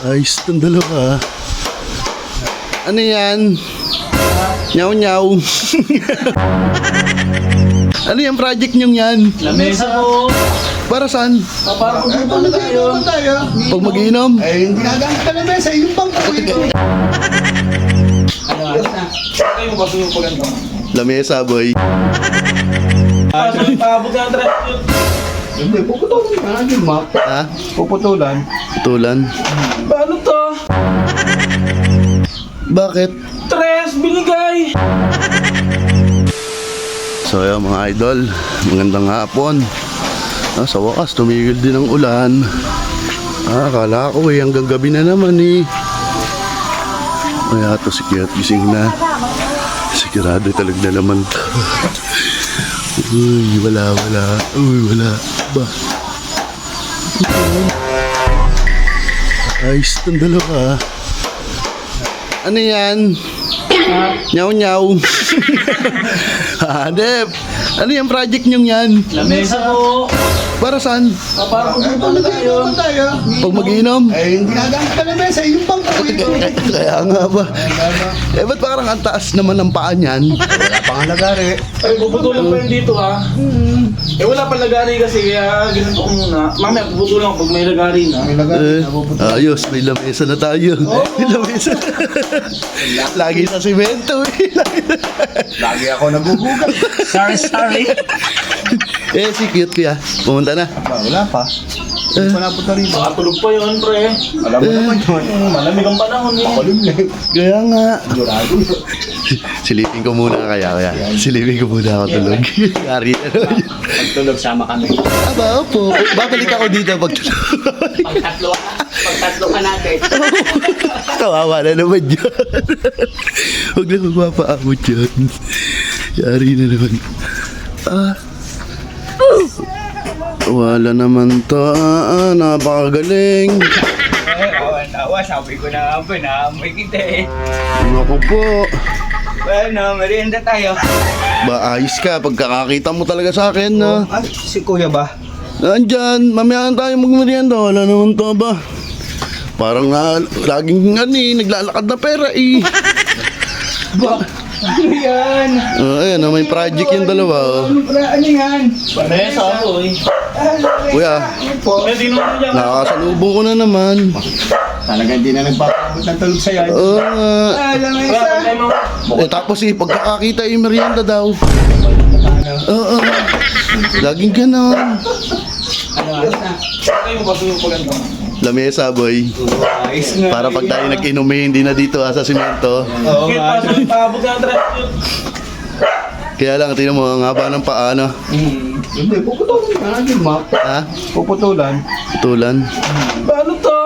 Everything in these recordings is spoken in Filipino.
Ayos itong dalawa. Ano yan? Nyaw nyaw. Ano yung project nyong yan? Lamesa po. Para saan? Para magpupunta tayo. Pag mag-iinom? Eh, hindi nagamit ka na mesa, yung bangko ito. Kayo ba yung paganda? Lamesa, boy. Paabot na ang dress yun. Hindi, puputulan ka na yung map. Ha? Puputulan. Tulan. Paano to? Bakit? Tres binigay. So yun mga idol, magandang hapon. Sa wakas, tumigil din ang ulan. Akala ko hanggang gabi na naman Kaya to si Kiat gising na. Sigurado talaga na naman to. Uy, wala. Uy, wala. Ba? Ayos itong dalawa. Ano yan? Nyaw nyaw. Hanep. Ano yung project nyong yan? Lamesa po. Para saan? Para magpupunta tayo. Pag mag-iinom? Eh, hindi nagamit ka na mesa, yung bangko ito. Kaya nga ba? Ba't parang ang taas naman ng paa niyan? Wala pang lagari. Ay, puputulan pa yun dito ha. Wala pa lagari kasi kaya ginanto ko muna. Mamaya puputulan ko pag may lagari na. May lagari, Ayos, may lamesa na tayo. May lamesa. Lagi sa simento Lagi ako nagugugat. Sorry. Si cute kuya. Pumunta na. Wala pa. Hindi pa napunta rito. Makatulog pa yun, pre. Alam mo naman yun. Malamig ang panahon Makulimlim. Kaya nga. Sigurado. Silipin ko muna kaya. Silipin ko muna ako tulog. Yari na naman yun. Pagtulog, sama kami. Aba, opo. Babalik ako dito pag tulog. Pagtatlo ka natin. Kawawa na naman yun. Huwag na magpapaamot yun. Yari na naman. Wala naman to. Napakagaling. Awa, sabi ko na nga naamoy kita Naku po. Bueno, merienda tayo. Ba, ayos ka. Pagkakakita mo talaga sa akin, na. Ah, si kuya ba? Nandyan, mamaya tayo magmerienda. Wala naman to ba? Parang laging naglalakad na pera Ba? Ano yan? Ayan, may project yung dalawa. Ano yan? Lamesa po Kuya, Pwede naman yan. nakakasalubong ko na naman. Talaga hindi na nagpapabot ng tulog sa'yo. Oo nga. Alam mo isa. Tapos pagkakakita yung merienda daw. Oo. Laging ganon. Kayo ba yung paganda? Lamesa, boy. Ayos nga. Para pag tayo nag-inom hindi na dito sa simento. Oo Kaya nga. paabot na ang dress yun. Kaya lang, tingnan mo, ang haba ng paa, no? Hindi, puputulan ka na yung map. Ha? Puputulan. Tulan. Paano to?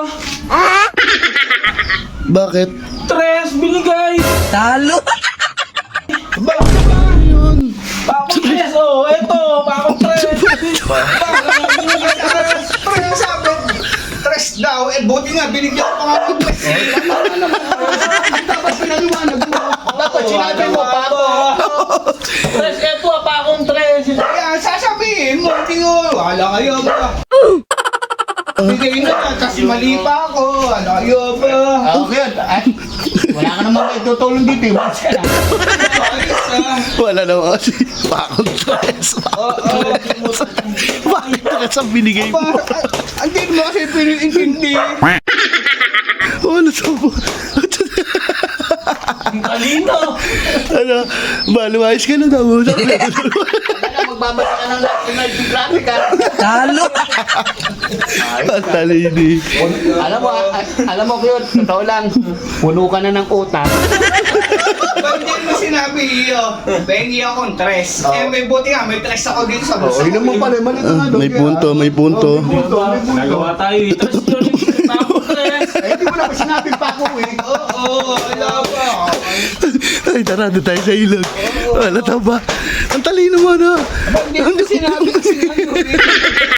Bakit? Tres binigay. Talo! Pakong tres, eto. Pakong tres. Pero sabi, tres daw, buti nga, binigyan ko pa nga ng tres. Dapat pinaliwanag mo. Dapat sinabi mo pa ako. Tres, eto pakong tres. Kaya sasabihin mo, hindi ko, wala kayo ba? Bigay na, kasi mali pa ako, wala kayo ba? Okay, wala ka naman kayo tutulong dito, ayos ka na. Ayos ah. Wala naman kasi pakong tres. Bakit tres ang binigay mo? Hindi mo kasi pinintindi. Ano sa mo? Ang talino. Ano? Lumayas ka na daw. Magbabasa ka ng national geographic ha. Talo! Ang talini. Alam mo yun, totoo lang, puno ka na ng utang. Hindi mo sinabi iyo, bengi akong tres. May buti nga, may tres ako dito sa bulsa. Hindi mo pala, mali ka nga doon. May punto. Nagawa tayo. Tres yun. Pakong tres. Hindi mo naman sinabi pa ako eh. Oo, alam ko. Ay, tara, doon tayo sa ilog. Wala ta ba? Ang talino mo, no? Hindi mo sinabi kasi